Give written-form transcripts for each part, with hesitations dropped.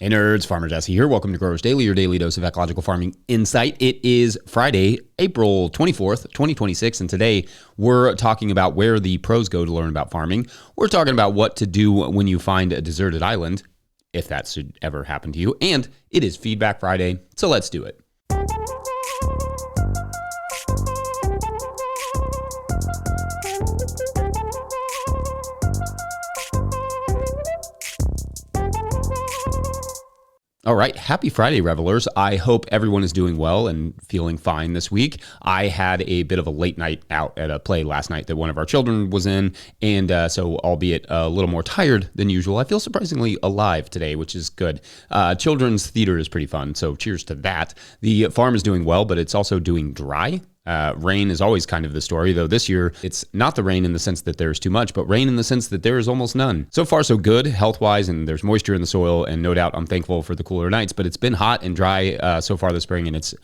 Hey nerds, Farmer Jesse here. Welcome to Growers Daily, your daily dose of ecological farming insight. It is Friday, April 24th, 2026, and today we're talking about where the pros go to learn about farming. We're talking about what to do when you find a deserted island, if that should ever happen to you, and it is Feedback Friday, so let's do it. All right, happy Friday, revelers. I hope everyone is doing well and feeling fine this week. I had a bit of a late night out at a play last night that one of our children was in, and so albeit a little more tired than usual, I feel surprisingly alive today, which is good. Children's theater is pretty fun, so cheers to that. The farm is doing well, but it's also doing dry. Rain is always kind of the story, though this year it's not the rain in the sense that there's too much, but rain in the sense that there is almost none. So far, so good health-wise, and there's moisture in the soil, and no doubt I'm thankful for the cooler nights, but it's been hot and dry so far this spring, and it's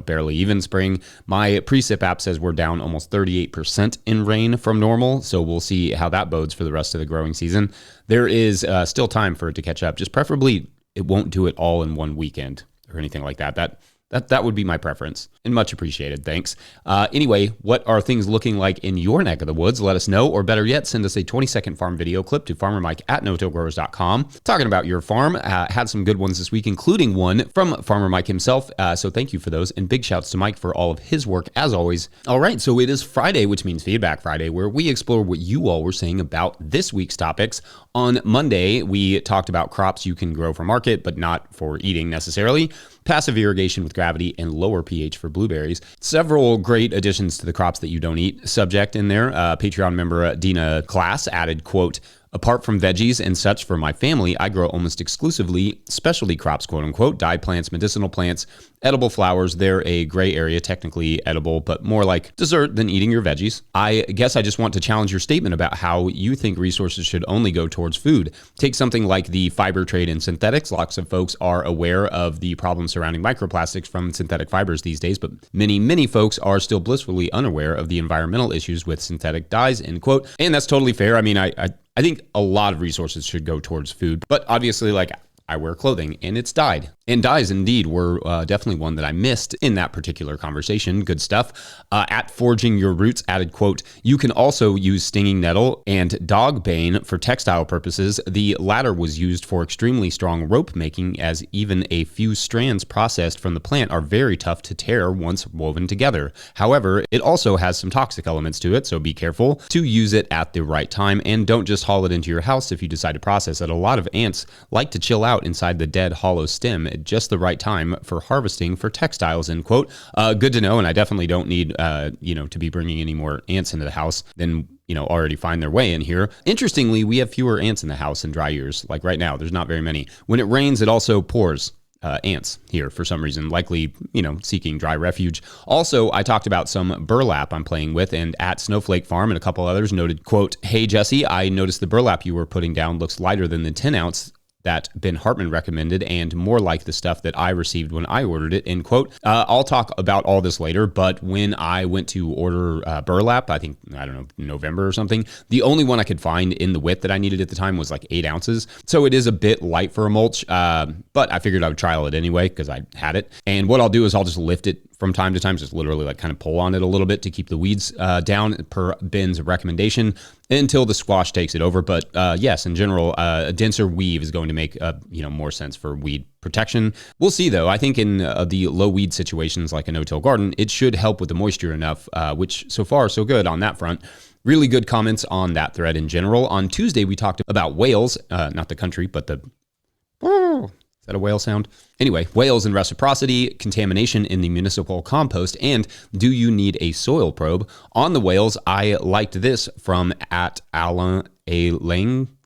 barely even spring. My precip app says we're down almost 38% in rain from normal, so we'll see how that bodes for the rest of the growing season. There is still time for it to catch up, just preferably it won't do it all in one weekend or anything like that. That would be my preference, and much appreciated, thanks. Anyway, what are things looking like in your neck of the woods? Let us know, or better yet, send us a 20-second farm video clip to farmermike@no-tillgrowers.com talking about your farm. Had some good ones this week, including one from Farmer Mike himself, so thank you for those, and big shouts to Mike for all of his work, as always. All right, so it is Friday, which means Feedback Friday, where we explore what you all were saying about this week's topics. On Monday, we talked about crops you can grow for market, but not for eating necessarily. Passive irrigation with gravity, and lower pH for blueberries. Several great additions to the crops that you don't eat subject in there. Patreon member Dina Class added, quote, "Apart from veggies and such for my family, I grow almost exclusively specialty crops, quote unquote, dye plants, medicinal plants, edible flowers. They're a gray area, technically edible, but more like dessert than eating your veggies. I guess I just want to challenge your statement about how you think resources should only go towards food. Take something like the fiber trade in synthetics. Lots of folks are aware of the problems surrounding microplastics from synthetic fibers these days, but many folks are still blissfully unaware of the environmental issues with synthetic dyes," end quote. And that's totally fair. I mean, I think a lot of resources should go towards food, but obviously, like, I wear clothing and it's dyed. And dyes indeed were definitely one that I missed in that particular conversation. Good stuff. At Forging Your Roots added, quote, "You can also use stinging nettle and dog bane for textile purposes. The latter was used for extremely strong rope making, as even a few strands processed from the plant are very tough to tear once woven together. However, it also has some toxic elements to it, so be careful to use it at the right time, and don't just haul it into your house if you decide to process it. A lot of ants like to chill out inside the dead hollow stem at just the right time for harvesting for textiles," end quote. Good to know, and I definitely don't need to be bringing any more ants into the house than already find their way in here. Interestingly, we have fewer ants in the house in dry years. Like right now, there's not very many. When it rains, it also pours ants here for some reason, likely, seeking dry refuge. Also, I talked about some burlap I'm playing with, and at Snowflake Farm and a couple others noted, quote, "Hey Jesse, I noticed the burlap you were putting down looks lighter than the 10 ounce that Ben Hartman recommended, and more like the stuff that I received when I ordered it," end quote. I'll talk about all this later, but when I went to order burlap, I don't know, November or something, the only one I could find in the width that I needed at the time was like 8 ounces. So it is a bit light for a mulch, but I figured I would trial it anyway because I had it. And what I'll do is I'll just lift it from time to time, just literally like kind of pull on it a little bit to keep the weeds down per Ben's recommendation until the squash takes it over. But yes, in general, a denser weave is going to make more sense for weed protection. We'll see though. I think in the low weed situations like a no-till garden, it should help with the moisture enough, which so far so good on that front. Really good comments on that thread in general. On Tuesday, we talked about whales, not the country, but the... Is that a whale sound? Anyway, whales and reciprocity, contamination in the municipal compost, and do you need a soil probe? On the whales, I liked this from at Alan A.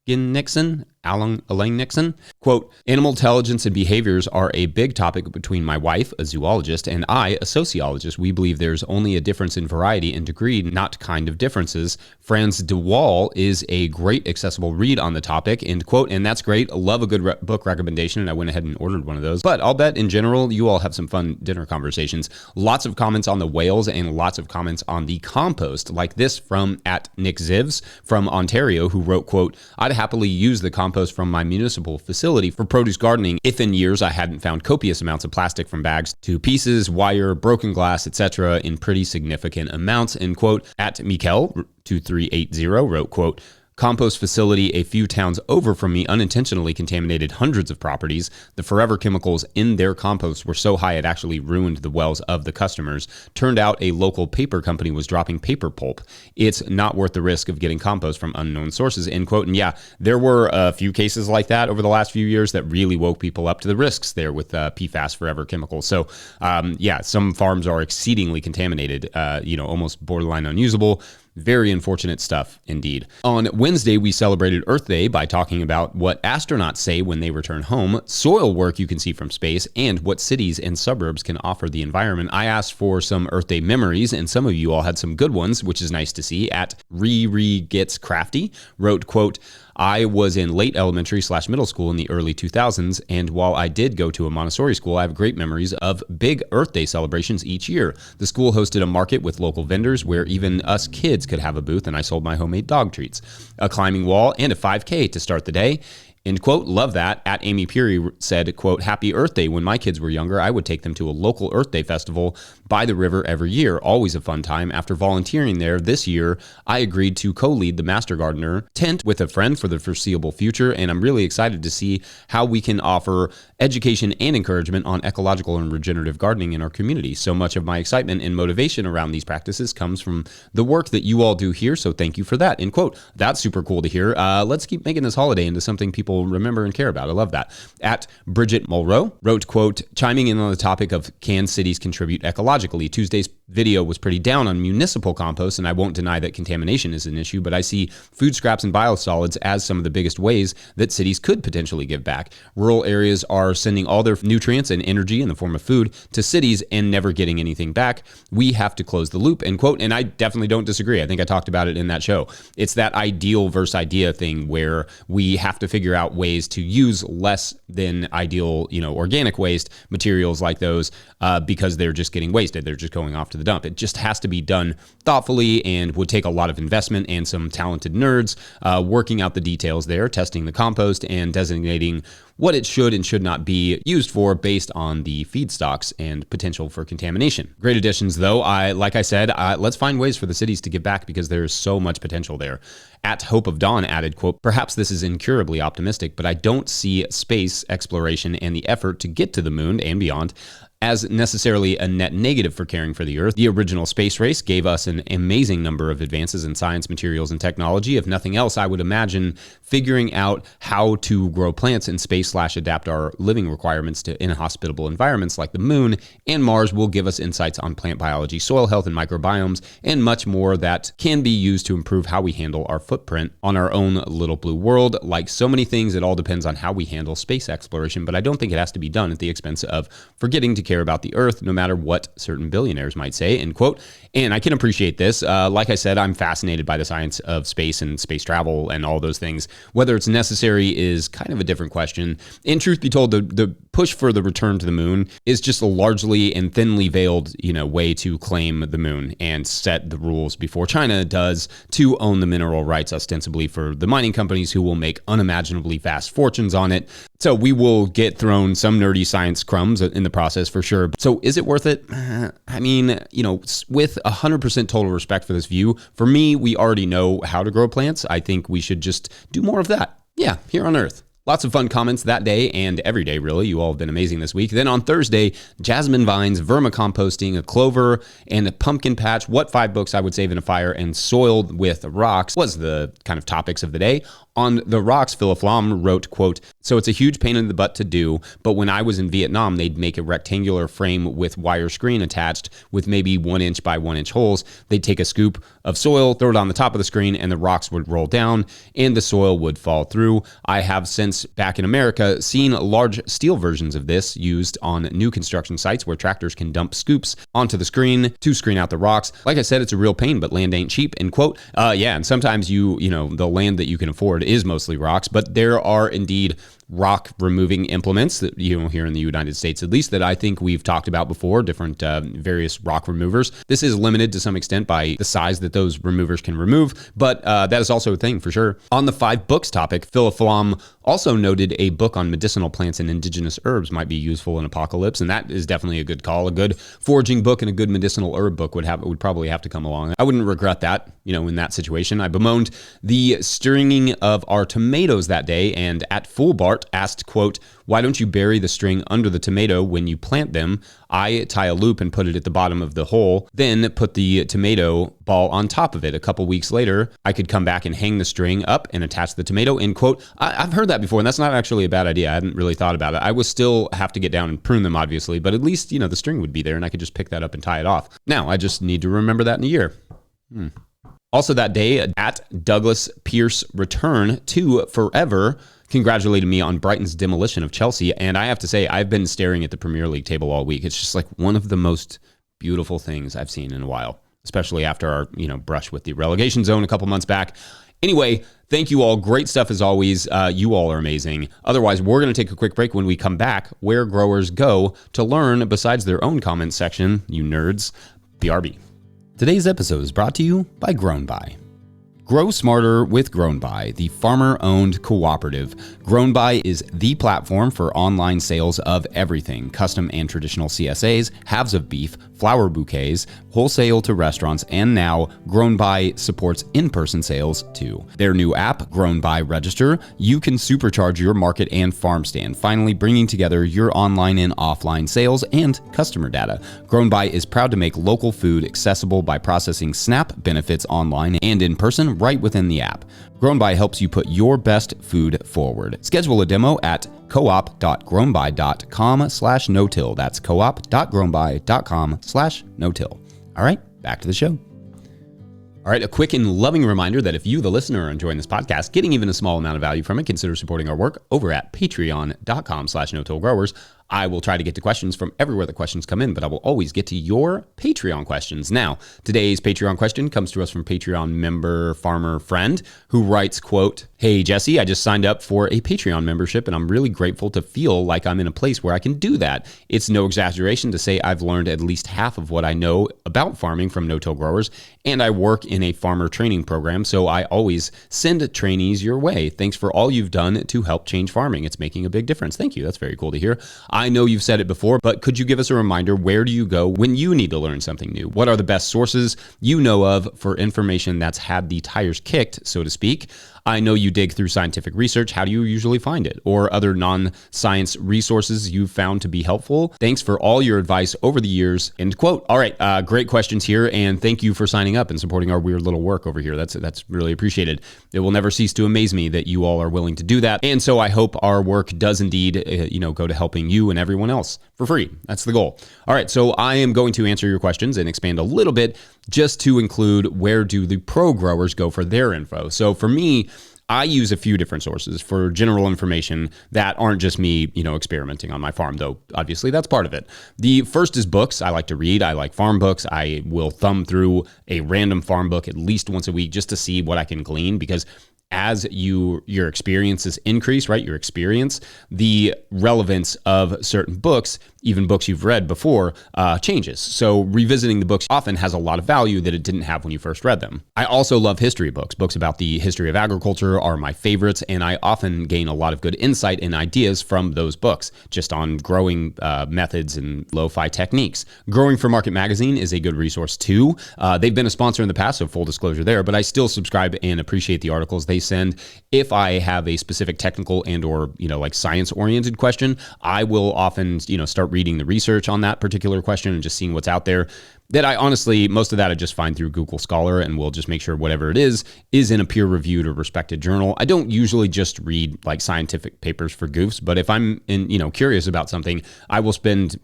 Nixon. Alan Nixon. Quote, "Animal intelligence and behaviors are a big topic between my wife, a zoologist, and I, a sociologist. We believe there's only a difference in variety and degree, not kind of differences. Franz de Waal is a great accessible read on the topic," end quote. And that's great. Love a good book recommendation, and I went ahead and ordered one of those. But I'll bet in general, you all have some fun dinner conversations. Lots of comments on the whales and lots of comments on the compost, like this from at Nick Zivs from Ontario, who wrote, quote, "I'd happily use the compost compost from my municipal facility for produce gardening if in years I hadn't found copious amounts of plastic from bags to pieces, wire, broken glass, etc. in pretty significant amounts, end quote. At Mikel2380 wrote, quote, compost facility a few towns over from me unintentionally contaminated hundreds of properties. The forever chemicals in their compost were so high it actually ruined the wells of the customers. Turned out a local paper company was dropping paper pulp. It's not worth the risk of getting compost from unknown sources, end quote. And yeah, there were a few cases like that over the last few years that really woke people up to the risks there with PFAS forever chemicals. So yeah, some farms are exceedingly contaminated, almost borderline unusable. Very unfortunate stuff indeed. On Wednesday, we celebrated Earth Day by talking about what astronauts say when they return home, soil work you can see from space, and what cities and suburbs can offer the environment. I asked for some Earth Day memories, and some of you all had some good ones, which is nice to see. At Gets Crafty wrote, quote, I was in late elementary/middle school in the early 2000s, and while I did go to a Montessori school, I have great memories of big Earth Day celebrations each year. The school hosted a market with local vendors where even us kids could have a booth, and I sold my homemade dog treats, a climbing wall, and a 5K to start the day. End quote. Love that. At Amy Peary said, quote, Happy Earth Day. When my kids were younger, I would take them to a local Earth Day festival by the river every year. Always a fun time. After volunteering there this year, I agreed to co-lead the Master Gardener tent with a friend for the foreseeable future, and I'm really excited to see how we can offer education and encouragement on ecological and regenerative gardening in our community. So much of my excitement and motivation around these practices comes from the work that you all do here, so thank you for that, end quote. That's super cool to hear. Let's keep making this holiday into something people remember and care about. I love that. At Bridget Mulrow wrote, quote, chiming in on the topic of can cities contribute ecologically. Tuesday's video was pretty down on municipal compost, and I won't deny that contamination is an issue, but I see food scraps and biosolids as some of the biggest ways that cities could potentially give back. Rural areas are sending all their nutrients and energy in the form of food to cities and never getting anything back. We have to close the loop, end quote. And I definitely don't disagree. I think I talked about it in that show. It's that ideal versus idea thing where we have to figure out ways to use less than ideal, organic waste materials like those because they're just getting wasted. They're just going off to the dump. It just has to be done thoughtfully and would take a lot of investment and some talented nerds working out the details there, testing the compost and designating what it should and should not be used for based on the feedstocks and potential for contamination. Great additions, though. Like I said, let's find ways for the cities to give back because there's so much potential there. At Hope of Dawn added, quote, perhaps this is incurably optimistic, but I don't see space exploration and the effort to get to the moon and beyond as necessarily a net negative for caring for the Earth. The original space race gave us an amazing number of advances in science, materials, and technology. If nothing else, I would imagine figuring out how to grow plants in space/adapt our living requirements to inhospitable environments like the moon and Mars will give us insights on plant biology, soil health, and microbiomes, and much more that can be used to improve how we handle our footprint on our own little blue world. Like so many things, it all depends on how we handle space exploration, but I don't think it has to be done at the expense of forgetting to care about the Earth, no matter what certain billionaires might say, end quote. And I can appreciate this. Like I said, I'm fascinated by the science of space and space travel and all those things. Whether it's necessary is kind of a different question. And truth be told, the push for the return to the moon is just a largely and thinly veiled, way to claim the moon and set the rules before China does to own the mineral rights ostensibly for the mining companies who will make unimaginably vast fortunes on it. So we will get thrown some nerdy science crumbs in the process for sure. So is it worth it? I mean, with 100% total respect for this view, for me, we already know how to grow plants. I think we should just do more of that. Yeah, here on Earth. Lots of fun comments that day and every day, really. You all have been amazing this week. Then on Thursday, jasmine vines, vermicomposting, a clover, and a pumpkin patch. What 5 books I would save in a fire and soiled with rocks was the kind of topics of the day. On the rocks, Philip Flom wrote, quote, so it's a huge pain in the butt to do, but when I was in Vietnam, they'd make a rectangular frame with wire screen attached with maybe 1 inch by 1 inch holes. They'd take a scoop of soil, throw it on the top of the screen, and the rocks would roll down and the soil would fall through. I have since back in America seen large steel versions of this used on new construction sites where tractors can dump scoops onto the screen to screen out the rocks. Like I said, it's a real pain, but land ain't cheap, end quote. Yeah, and sometimes the land that you can afford is mostly rocks, but there are indeed rock removing implements that, here in the United States, at least, that I think we've talked about before, different various rock removers. This is limited to some extent by the size that those removers can remove, but that is also a thing for sure. On the 5 books topic, Philip Flom also noted a book on medicinal plants and indigenous herbs might be useful in apocalypse, and that is definitely a good call. A good foraging book and a good medicinal herb book would probably have to come along. I wouldn't regret that, in that situation. I bemoaned the stringing of our tomatoes that day, and at Full Bart asked, quote, "Why don't you bury the string under the tomato when you plant them? I tie a loop and put it at the bottom of the hole, then put the tomato ball on top of it. A couple weeks later, I could come back and hang the string up and attach the tomato," end quote. I've heard that before, and that's not actually a bad idea. I hadn't really thought about it. I would still have to get down and prune them, obviously, but at least, the string would be there, and I could just pick that up and tie it off. Now, I just need to remember that in a year. Also that day, at Douglas Pierce Return to Forever congratulated me on Brighton's demolition of Chelsea. And I have to say, I've been staring at the Premier League table all week. It's just like one of the most beautiful things I've seen in a while, especially after our, brush with the relegation zone a couple months back. Anyway, thank you all. Great stuff as always. You all are amazing. Otherwise, we're going to take a quick break. When we come back, where growers go to learn besides their own comment section, you nerds, BRB. Today's episode is brought to you by Grown By. Grow smarter with Grown By, the farmer-owned cooperative. Grown By is the platform for online sales of everything: custom and traditional CSAs, halves of beef, flower bouquets, wholesale to restaurants, and now Grown By supports in-person sales too. Their new app, Grown By Register, you can supercharge your market and farm stand, finally bringing together your online and offline sales and customer data. Grown By is proud to make local food accessible by processing SNAP benefits online and in person right within the app. Grown By helps you put your best food forward. Schedule a demo at coop.grownby.com/no-till. That's coop.grownby.com/no-till. All right, back to the show. All right, a quick and loving reminder that if you, the listener, are enjoying this podcast, getting even a small amount of value from it, consider supporting our work over at patreon.com/no-till-growers. I will try to get to questions from everywhere the questions come in, but I will always get to your Patreon questions. Now, today's Patreon question comes to us from Patreon member Farmer Friend, who writes, quote, "Hey, Jesse, I just signed up for a Patreon membership, and I'm really grateful to feel like I'm in a place where I can do that. It's no exaggeration to say I've learned at least half of what I know about farming from no-till growers, and I work in a farmer training program, so I always send trainees your way. Thanks for all you've done to help change farming. It's making a big difference." Thank you. That's very cool to hear. I know you've said it before, but could you give us a reminder? Where do you go when you need to learn something new? What are the best sources you know of for information that's had the tires kicked, so to speak? I know you dig through scientific research. How do you usually find it? Or other non-science resources you've found to be helpful? Thanks for all your advice over the years. End quote. All right, great questions here, and thank you for signing up and supporting our weird little work over here. That's really appreciated. It will never cease to amaze me that you all are willing to do that, and so I hope our work does indeed, go to helping you and everyone else for free. That's the goal. All right, so I am going to answer your questions and expand a little bit just to include where do the pro growers go for their info. So for me, I use a few different sources for general information that aren't just me, experimenting on my farm, though obviously that's part of it. The first is books. I like to read. I like farm books. I will thumb through a random farm book at least once a week just to see what I can glean, because as your experiences increase, right, the relevance of certain books, even books you've read before, changes. So revisiting the books often has a lot of value that it didn't have when you first read them. I also love history books. Books about the history of agriculture are my favorites, and I often gain a lot of good insight and ideas from those books, just on growing methods and lo-fi techniques. Growing for Market Magazine is a good resource too. They've been a sponsor in the past, so full disclosure there, but I still subscribe and appreciate the articles they send. If I have a specific technical and or, science-oriented question, I will often, start reading the research on that particular question and just seeing what's out there. That I honestly, most of that I just find through Google Scholar, and we'll just make sure whatever it is in a peer-reviewed or respected journal. I don't usually just read scientific papers for goofs, but if I'm curious about something, I will spend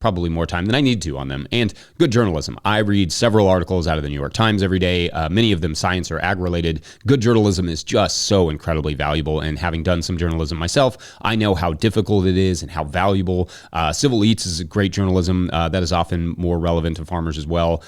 probably more time than I need to on them. And good journalism. I read several articles out of the New York Times every day, many of them science or ag-related. Good journalism is just so incredibly valuable, and having done some journalism myself, I know how difficult it is and how valuable. Civil Eats is great journalism that is often more relevant to farmers as well.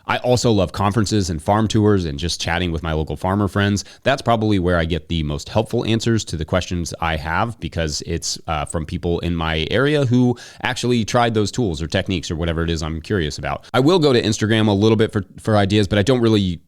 I also love conferences and farm tours and just chatting with my local farmer friends. That's probably where I get the most helpful answers to the questions I have, because it's from people in my area who actually tried those tools or techniques or whatever it is I'm curious about. I will go to Instagram a little bit for ideas, but I don't really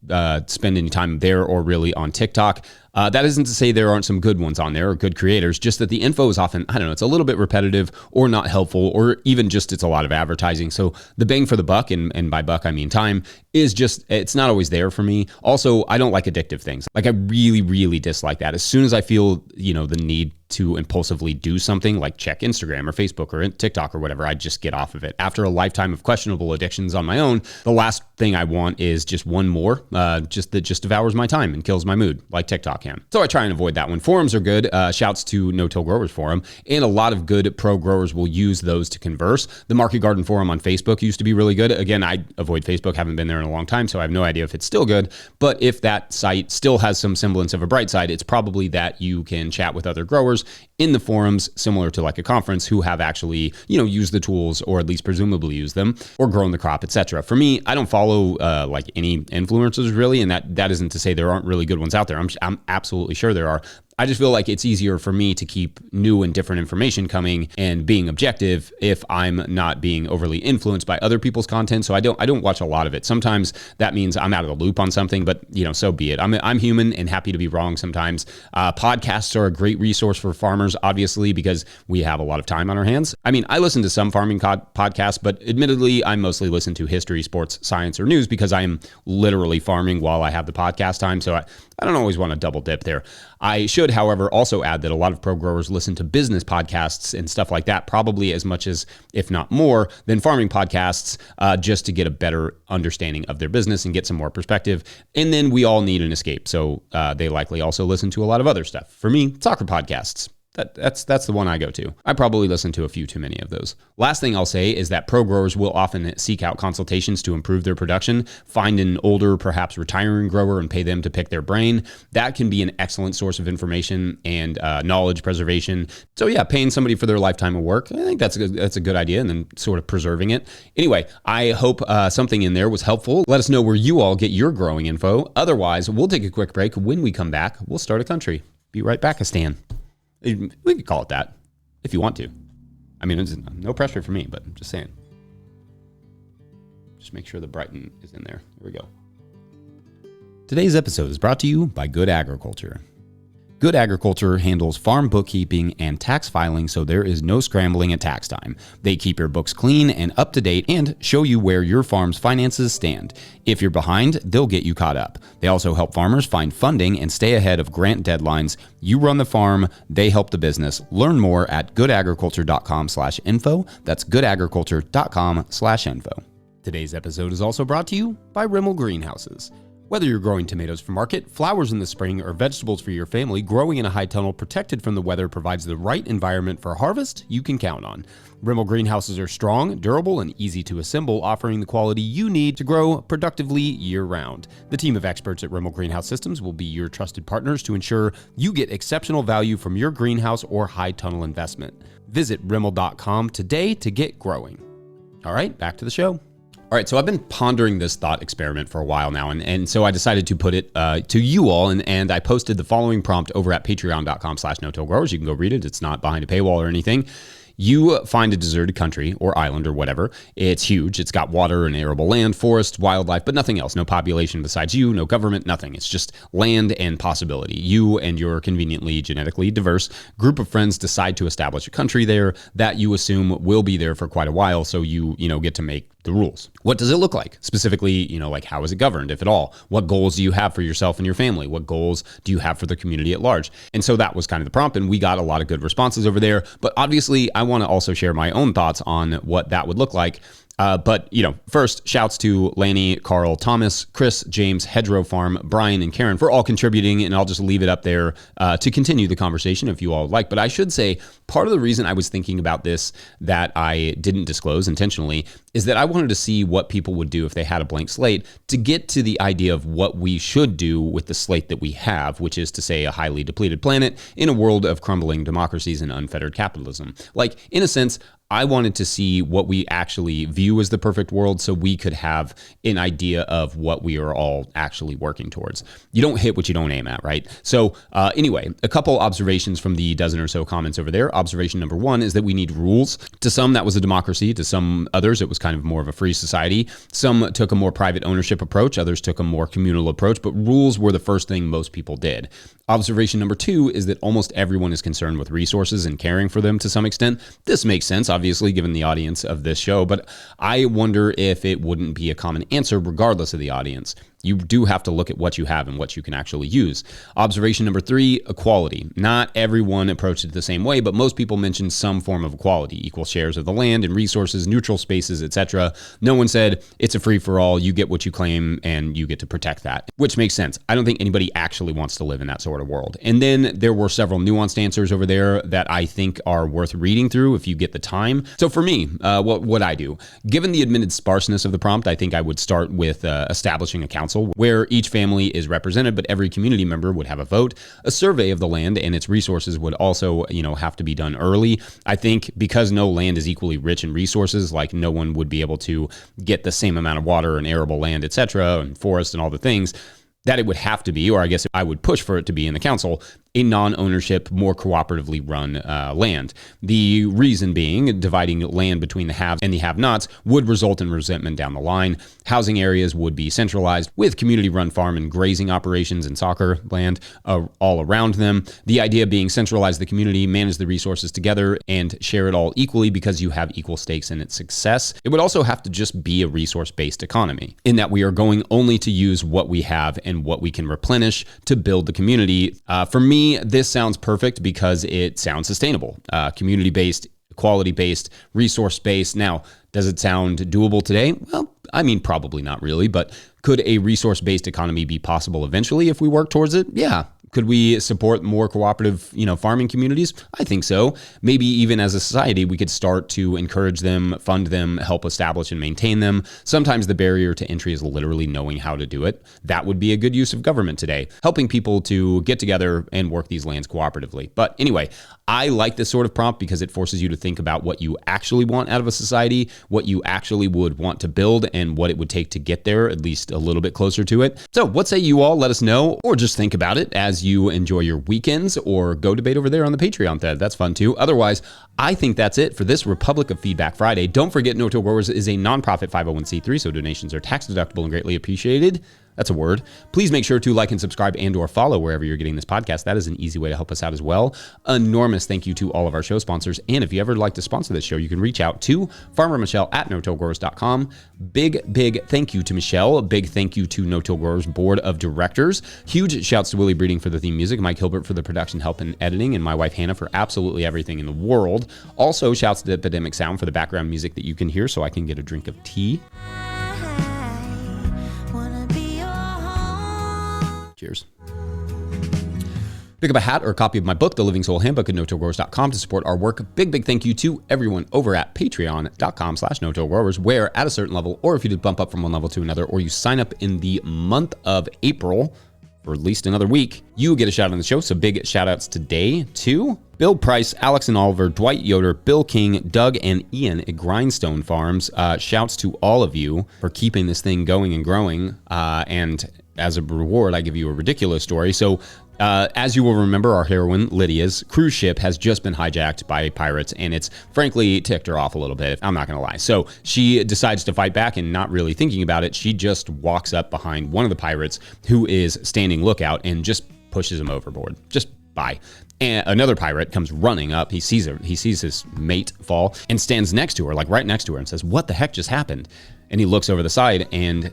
spend any time there or really on TikTok. That isn't to say there aren't some good ones on there or good creators, just that the info is often, I don't know, it's a little bit repetitive or not helpful, or even just it's a lot of advertising. So the bang for the buck, and by buck I mean time, is just, it's not always there for me. Also, I don't like addictive things. Like I really, really dislike that. As soon as I feel, the need to impulsively do something like check Instagram or Facebook or TikTok or whatever, I just get off of it. After a lifetime of questionable addictions on my own, the last thing I want is just one more, just that just devours my time and kills my mood, like TikTok can. So I try and avoid that one. Forums are good. Shouts to No Till Growers Forum, and a lot of good pro growers will use those to converse. The Market Garden Forum on Facebook used to be really good. Again, I avoid Facebook, haven't been there in a long time, so I have no idea if it's still good. But if that site still has some semblance of a bright side, it's probably that you can chat with other growers in the forums, similar to like a conference, who have actually, used the tools, or at least presumably used them, or grown the crop, etc. For me, I don't follow like any influencers really, and that isn't to say there aren't really good ones out there. I'm absolutely sure there are. I just feel like it's easier for me to keep new and different information coming and being objective if I'm not being overly influenced by other people's content. So I don't watch a lot of it. Sometimes that means I'm out of the loop on something, but so be it. I'm human and happy to be wrong sometimes. Podcasts are a great resource for farmers, obviously, because we have a lot of time on our hands. I mean, I listen to some farming podcasts, but admittedly, I mostly listen to history, sports, science, or news because I am literally farming while I have the podcast time. So I don't always want to double dip there. I should, however, also add that a lot of pro growers listen to business podcasts and stuff like that, probably as much as, if not more, than farming podcasts, just to get a better understanding of their business and get some more perspective. And then we all need an escape. So they likely also listen to a lot of other stuff. For me, soccer podcasts. That's the one I go to. I probably listen to a few too many of those. Last thing I'll say is that pro growers will often seek out consultations to improve their production, find an older, perhaps retiring grower and pay them to pick their brain. That can be an excellent source of information and knowledge preservation. So yeah, paying somebody for their lifetime of work, I think that's a good idea, and then sort of preserving it. Anyway, I hope something in there was helpful. Let us know where you all get your growing info. Otherwise, we'll take a quick break. When we come back, we'll start a country. Be right back, Stan. We could call it that if you want to. I mean, it's no pressure for me, but I'm just saying. Just make sure the Brighton is in there. Here we go. Today's episode is brought to you by Good Agriculture. Good Agriculture handles farm bookkeeping and tax filing, so there is no scrambling at tax time. They keep your books clean and up to date and show you where your farm's finances stand. If you're behind, they'll get you caught up. They also help farmers find funding and stay ahead of grant deadlines. You run the farm, they help the business. Learn more at goodagriculture.com/info. That's goodagriculture.com/info. Today's episode is also brought to you by Rimmel Greenhouses. Whether you're growing tomatoes for market, flowers in the spring, or vegetables for your family, growing in a high tunnel protected from the weather provides the right environment for harvest you can count on. Rimmel greenhouses are strong, durable, and easy to assemble, offering the quality you need to grow productively year-round. The team of experts at Rimmel Greenhouse Systems will be your trusted partners to ensure you get exceptional value from your greenhouse or high tunnel investment. Visit Rimmel.com today to get growing. All right, back to the show. All right, so I've been pondering this thought experiment for a while now, and so I decided to put it to you all, and I posted the following prompt over at patreon.com/no-till-growers. You can go read it. It's not behind a paywall or anything. You find a deserted country or island or whatever. It's huge. It's got water and arable land, forests, wildlife, but nothing else. No population besides you, no government, nothing. It's just land and possibility. You and your conveniently genetically diverse group of friends decide to establish a country there that you assume will be there for quite a while, so you get to make the rules. What does it look like? Specifically, like how is it governed, if at all? What goals do you have for yourself and your family? What goals do you have for the community at large? And so that was kind of the prompt, and we got a lot of good responses over there. But obviously, I want to also share my own thoughts on what that would look like. But first, shouts to Lanny, Carl, Thomas, Chris, James, Hedgerow Farm, Brian, and Karen for all contributing, and I'll just leave it up there to continue the conversation if you all like. But I should say, part of the reason I was thinking about this that I didn't disclose intentionally is that I wanted to see what people would do if they had a blank slate to get to the idea of what we should do with the slate that we have, which is to say a highly depleted planet in a world of crumbling democracies and unfettered capitalism. Like, in a sense, I wanted to see what we actually view as the perfect world so we could have an idea of what we are all actually working towards. You don't hit what you don't aim at, right? So anyway, a couple observations from the dozen or so comments over there. Observation number one is that we need rules. To some, that was a democracy. To some others, it was kind of more of a free society. Some took a more private ownership approach. Others took a more communal approach, but rules were the first thing most people did. Observation number two is that almost everyone is concerned with resources and caring for them to some extent. This makes sense, obviously, given the audience of this show, but I wonder if it wouldn't be a common answer regardless of the audience. You do have to look at what you have and what you can actually use. Observation number three, equality. Not everyone approached it the same way, but most people mentioned some form of equality, equal shares of the land and resources, neutral spaces, etc. No one said it's a free-for-all, you get what you claim and you get to protect that, which makes sense. I don't think anybody actually wants to live in that sort of world. And then there were several nuanced answers over there that I think are worth reading through if you get the time. So for me, what would I do? Given the admitted sparseness of the prompt, I think I would start with establishing a council where each family is represented, but every community member would have a vote. A survey of the land and its resources would also, have to be done early. I think because no land is equally rich in resources, like no one would be able to get the same amount of water and arable land, etc., and forest and all the things, that it would have to be, or I guess I would push for it to be in the council, a non-ownership, more cooperatively run land. The reason being, dividing land between the haves and the have-nots would result in resentment down the line. Housing areas would be centralized with community-run farm and grazing operations and soccer land all around them. The idea being centralize the community, manage the resources together, and share it all equally because you have equal stakes in its success. It would also have to just be a resource-based economy in that we are going only to use what we have and what we can replenish to build the community. For me, this sounds perfect because it sounds sustainable, community-based, quality-based, resource-based. Now, does it sound doable today? Well, I mean, probably not really, but could a resource-based economy be possible eventually if we work towards it? Yeah. Could we support more cooperative, farming communities? I think so. Maybe even as a society, we could start to encourage them, fund them, help establish and maintain them. Sometimes the barrier to entry is literally knowing how to do it. That would be a good use of government today, helping people to get together and work these lands cooperatively. But anyway, I like this sort of prompt because it forces you to think about what you actually want out of a society, what you actually would want to build, and what it would take to get there, at least a little bit closer to it. So what say you all? Let us know, or just think about it as you enjoy your weekends, or go debate over there on the Patreon thread. That's fun too. Otherwise, I think that's it for this Republic of Feedback Friday. Don't forget, No Till Growers is a nonprofit 501c3, so donations are tax deductible and greatly appreciated. That's a word. Please make sure to like and subscribe and or follow wherever you're getting this podcast. That is an easy way to help us out as well. Enormous thank you to all of our show sponsors. And if you ever like to sponsor this show, you can reach out to Farmer Michelle at notillgrowers.com. Big thank you to Michelle. Big thank you to No Till Growers Board of Directors. Huge shouts to Willie Breeding for the theme music, Mike Hilbert for the production help and editing, and my wife Hannah for absolutely everything in the world. Also, shouts to Epidemic Sound for the background music that you can hear so I can get a drink of tea. Cheers. Pick up a hat or a copy of my book, The Living Soul Handbook, at notillgrowers.com to support our work. Big thank you to everyone over at patreon.com/notillgrowers, where at a certain level, or if you did bump up from one level to another, or you sign up in the month of April for at least another week, you get a shout out on the show. So big shout outs today to Bill Price, Alex and Oliver, Dwight Yoder, Bill King, Doug, and Ian at Grindstone Farms. Shouts to all of you for keeping this thing going and growing. And as a reward, I give you a ridiculous story. So as you will remember, our heroine, Lydia's cruise ship has just been hijacked by pirates, and it's frankly ticked her off a little bit. I'm not going to lie. So she decides to fight back, and not really thinking about it, she just walks up behind one of the pirates who is standing lookout and just pushes him overboard. Just bye. And another pirate comes running up. He sees her. He sees his mate fall and stands next to her, like right next to her, and says, "What the heck just happened?" And he looks over the side, and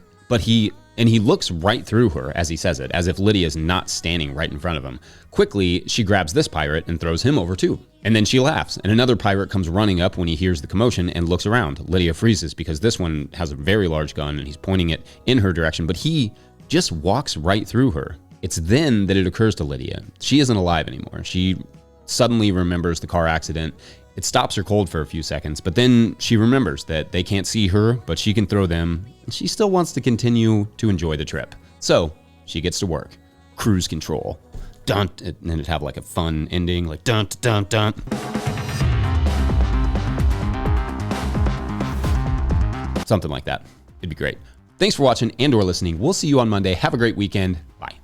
he looks right through her as he says it, as if Lydia's not standing right in front of him. Quickly, she grabs this pirate and throws him over too. And then she laughs, and another pirate comes running up when he hears the commotion and looks around. Lydia freezes because this one has a very large gun and he's pointing it in her direction, but he just walks right through her. It's then that it occurs to Lydia. She isn't alive anymore. She suddenly remembers the car accident. It stops her cold for a few seconds, but then she remembers that they can't see her, but she can throw them. And she still wants to continue to enjoy the trip. So she gets to work. Cruise control. Dun, and then it'd have like a fun ending, like dun, dun, dun, dun. Something like that. It'd be great. Thanks for watching and or listening. We'll see you on Monday. Have a great weekend. Bye.